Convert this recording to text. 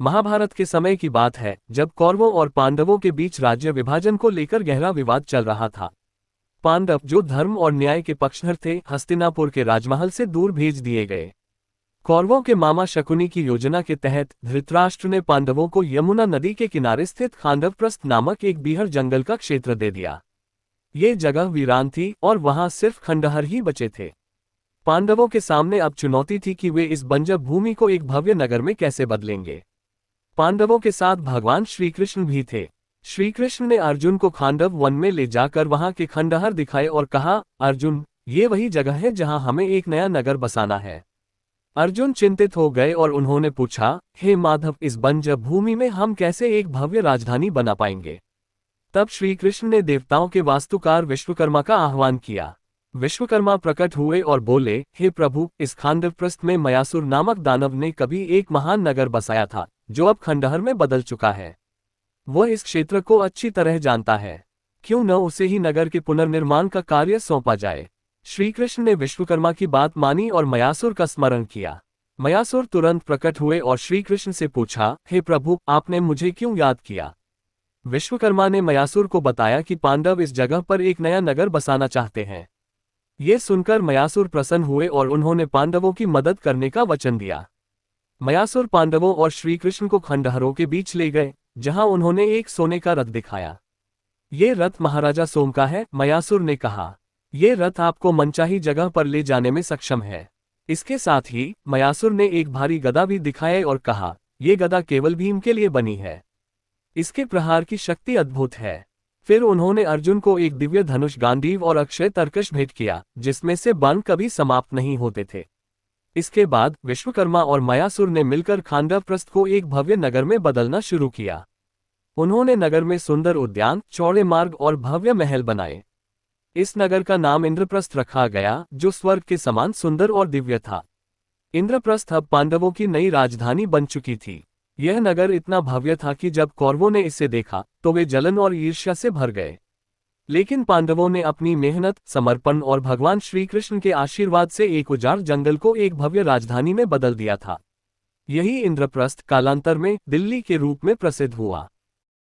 महाभारत के समय की बात है, जब कौरवों और पांडवों के बीच राज्य विभाजन को लेकर गहरा विवाद चल रहा था। पांडव, जो धर्म और न्याय के पक्षधर थे, हस्तिनापुर के राजमहल से दूर भेज दिए गए। कौरवों के मामा शकुनी की योजना के तहत धृतराष्ट्र ने पांडवों को यमुना नदी के किनारे स्थित खांडवप्रस्थ नामक एक बीहड़ जंगल का क्षेत्र दे दिया। ये जगह वीरान थी और वहां सिर्फ खंडहर ही बचे थे। पांडवों के सामने अब चुनौती थी कि वे इस बंजर भूमि को एक भव्य नगर में कैसे बदलेंगे। पांडवों के साथ भगवान श्रीकृष्ण भी थे। श्रीकृष्ण ने अर्जुन को खांडव वन में ले जाकर वहां के खंडहर दिखाए और कहा, अर्जुन, ये वही जगह है जहां हमें एक नया नगर बसाना है। अर्जुन चिंतित हो गए और उन्होंने पूछा, हे माधव, इस बंजर भूमि में हम कैसे एक भव्य राजधानी बना पाएंगे। तब श्रीकृष्ण ने देवताओं के वास्तुकार विश्वकर्मा का आह्वान किया। विश्वकर्मा प्रकट हुए और बोले, हे प्रभु, इस खांडवप्रस्थ में मयासुर नामक दानव ने कभी एक महान नगर बसाया था, जो अब खंडहर में बदल चुका है। वह इस क्षेत्र को अच्छी तरह जानता है, क्यों न उसे ही नगर के पुनर्निर्माण का कार्य सौंपा जाए। श्रीकृष्ण ने विश्वकर्मा की बात मानी और मयासुर का स्मरण किया। मयासुर तुरंत प्रकट हुए और श्रीकृष्ण से पूछा, हे प्रभु, आपने मुझे क्यों याद किया। विश्वकर्मा ने मयासुर को बताया कि पांडव इस जगह पर एक नया नगर बसाना चाहते हैं। ये सुनकर मयासुर प्रसन्न हुए और उन्होंने पांडवों की मदद करने का वचन दिया। मयासुर पांडवों और श्रीकृष्ण को खंडहरों के बीच ले गए, जहां उन्होंने एक सोने का रथ दिखाया। ये रथ महाराजा सोम का है, मयासुर ने कहा। ये रथ आपको मनचाही जगह पर ले जाने में सक्षम है। इसके साथ ही मयासुर ने एक भारी गदा भी दिखाई और कहा, यह गदा केवल भीम के लिए बनी है। इसके प्रहार की शक्ति अद्भुत है। फिर उन्होंने अर्जुन को एक दिव्य धनुष, गांडीव और अक्षय तरकश भेंट किया, जिसमें से बाण कभी समाप्त नहीं होते थे। इसके बाद विश्वकर्मा और मयासुर ने मिलकर खांडवप्रस्थ को एक भव्य नगर में बदलना शुरू किया। उन्होंने नगर में सुंदर उद्यान, चौड़े मार्ग और भव्य महल बनाए। इस नगर का नाम इंद्रप्रस्थ रखा गया, जो स्वर्ग के समान सुंदर और दिव्य था। इंद्रप्रस्थ अब पांडवों की नई राजधानी बन चुकी थी। यह नगर इतना भव्य था कि जब कौरवों ने इसे देखा तो वे जलन और ईर्ष्या से भर गए। लेकिन पांडवों ने अपनी मेहनत, समर्पण और भगवान श्रीकृष्ण के आशीर्वाद से एक उजाड़ जंगल को एक भव्य राजधानी में बदल दिया था। यही इंद्रप्रस्थ कालांतर में दिल्ली के रूप में प्रसिद्ध हुआ।